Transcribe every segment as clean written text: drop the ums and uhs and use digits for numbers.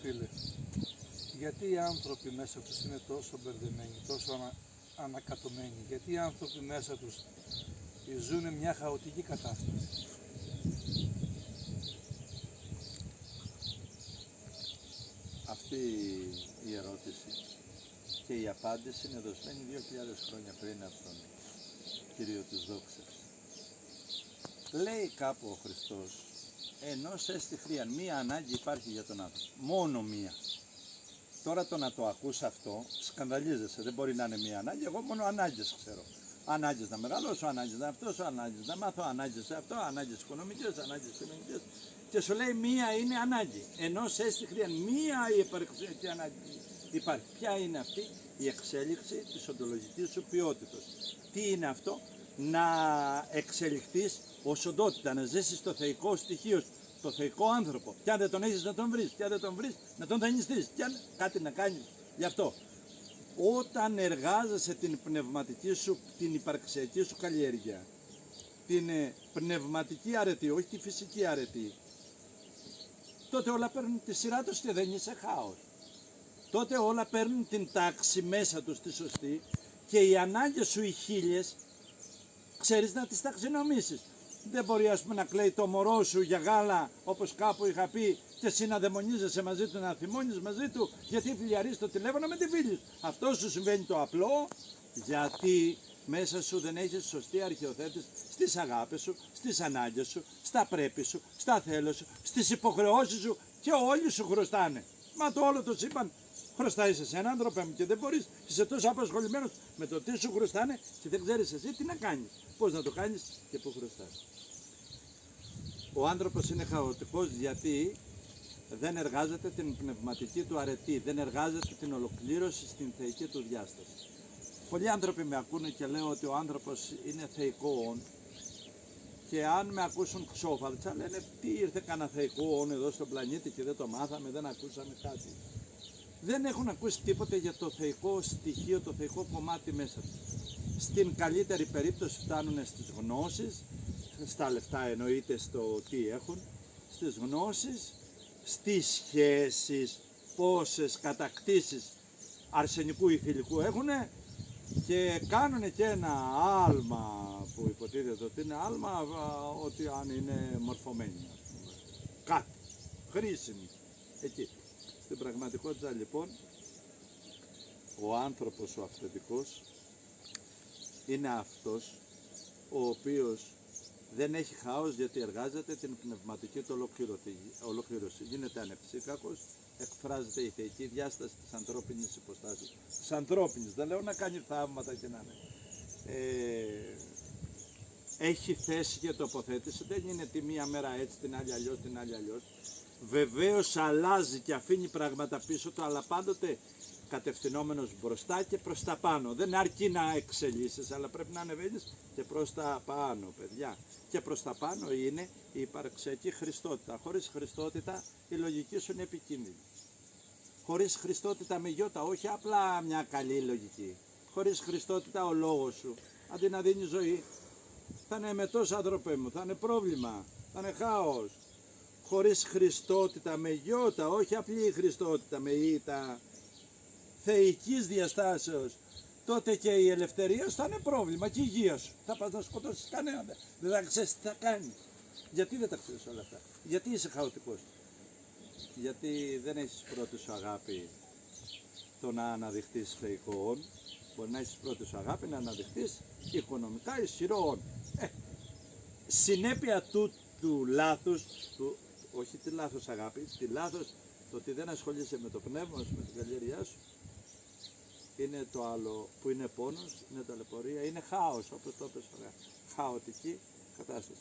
φίλε, γιατί οι άνθρωποι μέσα τους είναι τόσο μπερδεμένοι, τόσο ανακατωμένοι, γιατί οι άνθρωποι μέσα τους ζουν μια χαοτική κατάσταση. Αυτή η ερώτηση και η απάντηση είναι δοσμένη 2.000 χρόνια πριν από τον Κύριο της Δόξας. Λέει κάπου ο Χριστός, ενός έστι χρίαν, μία ανάγκη υπάρχει για τον άνθρωπο, μόνο μία. Τώρα το να το ακούς αυτό, σκανδαλίζεσαι, δεν μπορεί να είναι μία ανάγκη, εγώ μόνο ανάγκες ξέρω. Ανάγκες να μεγαλώσω, ανάγκες να αυτός, ανάγκες να μάθω, ανάγκες σε αυτό, ανάγκες οικονομικές, ανάγκες κοινωνικές. Και σου λέει μία είναι ανάγκη, ενός έστι χρίαν, μία η υπαρξιακή ανάγκη υπάρχει. Ποια είναι αυτή? Η εξέλιξη της οντολογικής σου ποιότητας. Τι είναι αυτό? Να εξελιχθείς ως οντότητα, να ζήσεις το θεϊκό στοιχείο σου, το θεϊκό άνθρωπο. Κι αν δεν τον έχεις να τον βρεις, κι αν δεν τον βρεις να τον δανειστείς, κι αν κάτι να κάνεις γι' αυτό. Όταν εργάζεσαι την πνευματική σου, την υπαρξιακή σου καλλιέργεια, την πνευματική αρετή, όχι τη φυσική αρετή, τότε όλα παίρνουν τη σειρά τους και δεν είσαι χάος. Τότε όλα παίρνουν την τάξη μέσα τους τη σωστή και οι ανάγκες σου οι χίλιες ξέρεις να τις ταξινομήσεις. Δεν μπορεί ας πούμε να κλαίει το μωρό σου για γάλα όπως κάπου είχα πει και εσύ να δαιμονίζεσαι μαζί του, να θυμώνεις μαζί του γιατί φιλιαρείς το τηλέφωνο με τη φίλη σου. Αυτό σου συμβαίνει το απλό γιατί μέσα σου δεν έχεις σωστή αρχαιοθέτηση στις αγάπες σου, στις ανάγκες σου, στα πρέπει σου, στα θέλω σου, στις υποχρεώσεις σου και όλοι σου χρωστάνε. Μα το όλο το σύμπαν χρωστάει σε έναν άνθρωπο μου και δεν μπορείς, είσαι τόσο απασχολημένος με το τι σου χρωστάνε και δεν ξέρεις εσύ τι να κάνεις, πώς να το κάνεις και πού χρωστάς. Ο άνθρωπος είναι χαοτικός γιατί δεν εργάζεται την πνευματική του αρετή, δεν εργάζεται την ολοκλήρωση στην θεϊκή του διάσταση. Πολλοί άνθρωποι με ακούνε και λέω ότι ο άνθρωπος είναι θεϊκό όν και αν με ακούσουν ξόφαλτσα λένε τι ήρθε κανένα θεϊκό όν εδώ στον πλανήτη και δεν το μάθαμε, δεν ακούσαμε κάτι. Δεν έχουν ακούσει τίποτε για το θεϊκό στοιχείο, το θεϊκό κομμάτι μέσα του. Στην καλύτερη περίπτωση φτάνουν στις γνώσεις, στα λεφτά εννοείται στο τι έχουν, στις γνώσεις, στις σχέσεις, πόσες κατακτήσεις αρσενικού ή θηλυκού έχουν και κάνουν και ένα άλμα που υποτίθεται ότι είναι άλμα ότι αν είναι μορφωμένοι, κάτι χρήσιμο εκεί. Στην πραγματικότητα λοιπόν ο άνθρωπος ο αυθεντικός είναι αυτός ο οποίος δεν έχει χάος γιατί εργάζεται την πνευματική του ολοκλήρωση. Γίνεται ανεψύκακος, εκφράζεται η θεϊκή διάσταση της ανθρώπινης υποστάσεως. Της ανθρώπινης, δεν λέω να κάνει θαύματα και να είναι. Έχει θέση και τοποθέτηση, δεν είναι τη μία μέρα έτσι, την άλλη αλλιώς, την άλλη αλλιώς. Βεβαίως αλλάζει και αφήνει πράγματα πίσω του, αλλά πάντοτε κατευθυνόμενος μπροστά και προς τα πάνω. Δεν αρκεί να εξελίσσεις, αλλά πρέπει να ανεβαίνεις και προς τα πάνω, παιδιά. Και προς τα πάνω είναι η υπαρξιακή χριστότητα. Χωρίς χριστότητα η λογική σου είναι επικίνδυνη. Χωρίς χριστότητα με γιώτα, όχι απλά μια καλή λογική. Χωρίς χριστότητα ο λόγος σου, αντί να δίνει ζωή, θα είναι εμετός άνθρωπε μου, θα είναι πρόβλημα, θα είναι χάος. Χωρίς χριστότητα με γιώτα, όχι απλή χριστότητα με ήτα, θεϊκής διαστάσεως, τότε και η ελευθερία σου θα είναι πρόβλημα και η υγεία σου. Θα πας να σκοτώσεις κανέναν, δεν θα ξέρεις τι θα κάνεις. Γιατί δεν τα ξέρεις όλα αυτά? Γιατί είσαι χαοτικός? Γιατί δεν έχεις πρώτη σου αγάπη το να αναδειχθείς θεϊκό. Μπορεί να έχεις πρώτη σου αγάπη να αναδειχθείς οικονομικά ισχυρό. Συνέπεια του λάθους, όχι τη λάθος αγάπη, τη λάθος το ότι δεν ασχολείσαι με το πνεύμα σου, με την καλλιέργειά σου, είναι το άλλο που είναι πόνος, είναι ταλαιπωρία, είναι χάος, όπως το είπες ωραία. Χαοτική κατάσταση.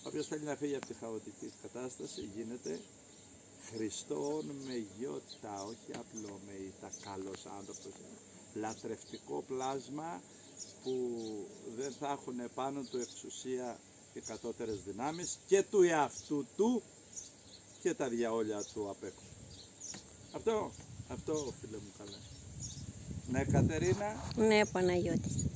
Όποιος θέλει να φύγει από τη χαοτική κατάσταση γίνεται Χριστόν με γιώτα, όχι απλό με ήττα, καλός άνθρωπος, λατρευτικό πλάσμα που δεν θα έχουν πάνω του εξουσία οι κατώτερες δυνάμεις και του εαυτού του και τα διαόλια του απ' έξω. Αυτό φίλε μου καλά. Ναι Κατερίνα. Ναι Παναγιώτη.